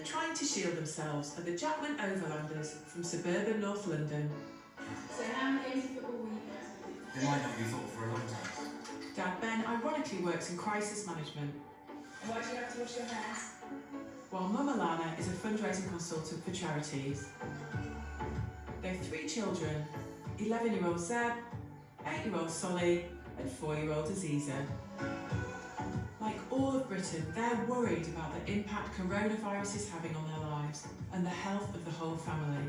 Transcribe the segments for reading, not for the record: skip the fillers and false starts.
family trying to shield themselves are the Jackman Overlanders from suburban North London. So how many games of football will you guys They might not be thought for a long time. Dad Ben ironically works in crisis management, And why do you have to wash your hands? while Mum Alana is a fundraising consultant for charities. They have 3 children, 11-year-old Zeb, 8-year-old Solly and 4-year-old Aziza. Like all of Britain, they're worried about the impact coronavirus is having on their lives and the health of the whole family.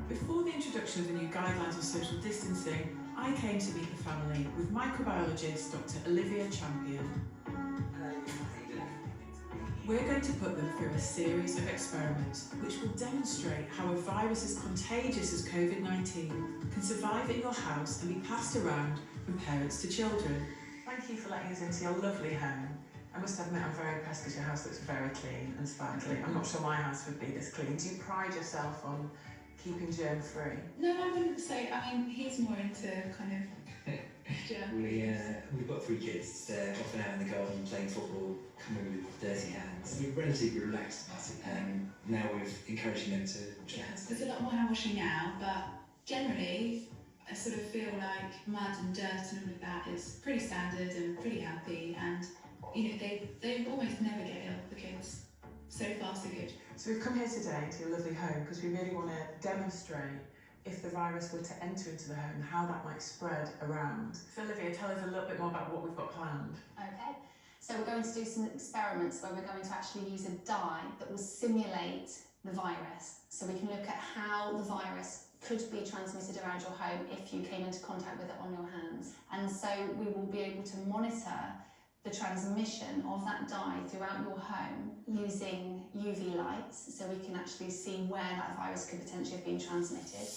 Before the introduction of the new guidelines on social distancing, I came to meet the family with microbiologist Dr. Olivia Champion. We're going to put them through a series of experiments which will demonstrate how a virus as contagious as COVID-19 can survive in your house and be passed around from parents to children. Thank you for letting us into your lovely home. I must admit I'm very impressed because your house looks very clean and sparkly. I'm not sure my house would be this clean. Do you pride yourself on keeping germ-free? No, I wouldn't say. I mean, he's more into kind of germ. We've got 3 kids. They're often out in the garden playing football, coming with dirty hands. We're relatively relaxed about it. Now we're encouraging them to wash their hands. There's a lot more hand washing now, but generally I sort of feel like mud and dirt and all of that is pretty standard and pretty happy, and you know they almost never get ill, the kids. So far so good. So we've come here today to your lovely home because we really want to demonstrate if the virus were to enter into the home, how that might spread around. So Olivia, tell us a little bit more about what we've got planned. Okay, so we're going to do some experiments where we're going to actually use a dye that will simulate the virus. So we can look at how the virus could be transmitted around your home if you came into contact with it on your hands. And so we will be able to monitor the transmission of that dye throughout your home using UV lights, so we can actually see where that virus could potentially have been transmitted.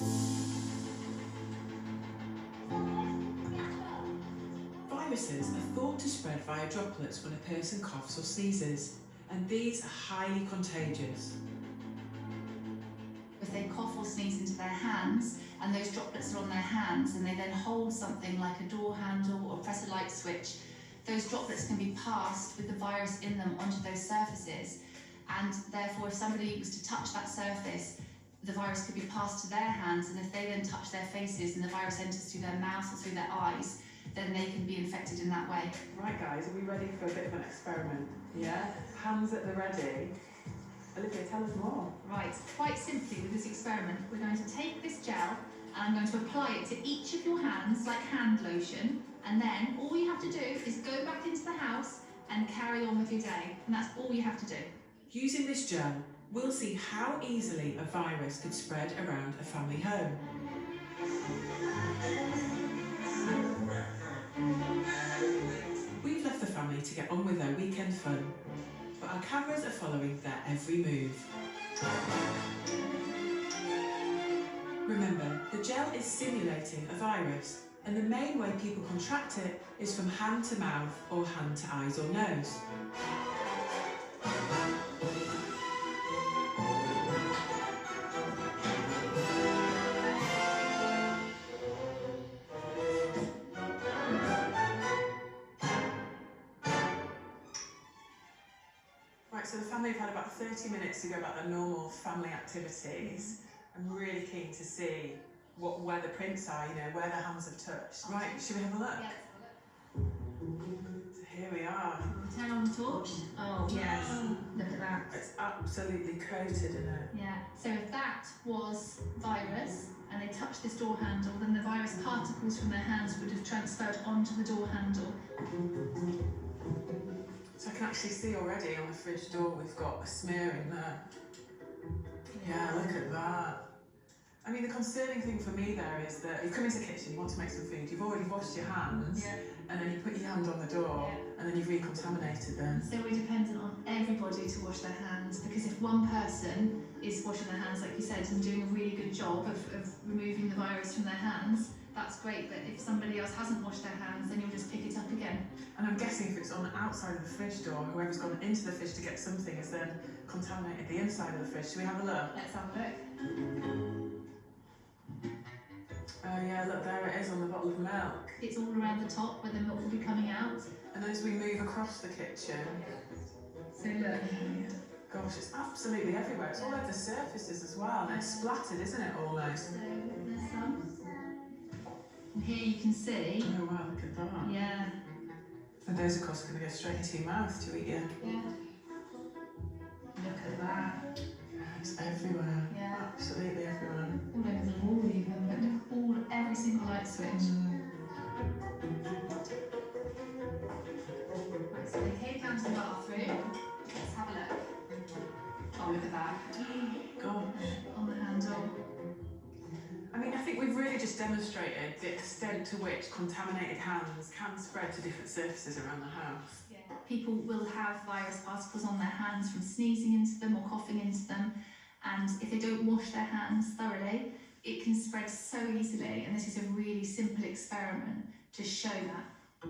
Viruses are thought to spread via droplets when a person coughs or sneezes, and these are highly contagious. If they cough or sneeze into their hands, and those droplets are on their hands, and they then hold something like a door handle or press a light switch, those droplets can be passed with the virus in them onto those surfaces, and therefore if somebody was to touch that surface, the virus could be passed to their hands, and if they then touch their faces and the virus enters through their mouth or through their eyes, then they can be infected in that way. Right guys, are we ready for a bit of an experiment? Yeah? Hands at the ready. Olivia, tell us more. Right, quite simply with this experiment, we're going to take this gel and I'm going to apply it to each of your hands like hand lotion, and then all you have to do is go back into the house and carry on with your day, and that's all you have to do. Using this gel, we'll see how easily a virus could spread around a family home. We've left the family to get on with their weekend fun, but our cameras are following their every move. Remember, the gel is simulating a virus, and the main way people contract it is from hand to mouth or hand to eyes or nose. Right, so the family have had about 30 minutes to go about their normal family activities. I'm really keen to see where the prints are, you know, where their hands have touched. Right, should we have a look? Yeah, So here we are. turn on the torch. Oh, Yes. Look at that. It's absolutely coated in it. Yeah, so if that was virus and they touched this door handle, then the virus particles from their hands would have transferred onto the door handle. So I can actually see already on the fridge door we've got a smearing there. Yeah, look at that. I mean, the concerning thing for me there is that you come into the kitchen, you want to make some food, you've already washed your hands, and then you put your hand on the door, and then you've recontaminated them. So we're dependent on everybody to wash their hands, because if one person is washing their hands, like you said, and doing a really good job of removing the virus from their hands, that's great, but if somebody else hasn't washed their hands, then you'll just pick it up again. And I'm guessing if it's on the outside of the fridge door, whoever's gone into the fridge to get something has then contaminated the inside of the fridge. Should we have a look? Let's have a look. Oh yeah, look, there it is on the bottle of milk. It's all around the top where the milk will be coming out. And as we move across the kitchen, So look, Gosh, it's absolutely everywhere. It's all over the surfaces as well, and it's splattered, isn't it, almost? So there's some. And here you can see. Oh wow, look at that. Yeah. And those, of course, are going to go straight into your mouth to eat you. Yeah. Look at that. It's everywhere. Yeah. Absolutely everywhere. All over the wall even, but look at every single light switch. Right, so we're here down to the bathroom. Let's have a look. Oh, look at that. Gosh. On the handle. I mean, I think we've really just demonstrated the extent to which contaminated hands can spread to different surfaces around the house. Yeah. People will have virus particles on their hands from sneezing into them or coughing into them, and if they don't wash their hands thoroughly, it can spread so easily, and this is a really simple experiment to show that.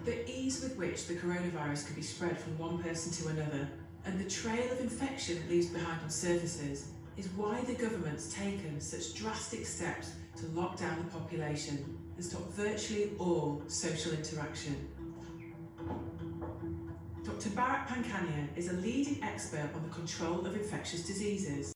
The ease with which the coronavirus can be spread from one person to another, and the trail of infection it leaves behind on surfaces, is why the government's taken such drastic steps to lock down the population and stop virtually all social interaction. Dr. Bharat Pankania is a leading expert on the control of infectious diseases.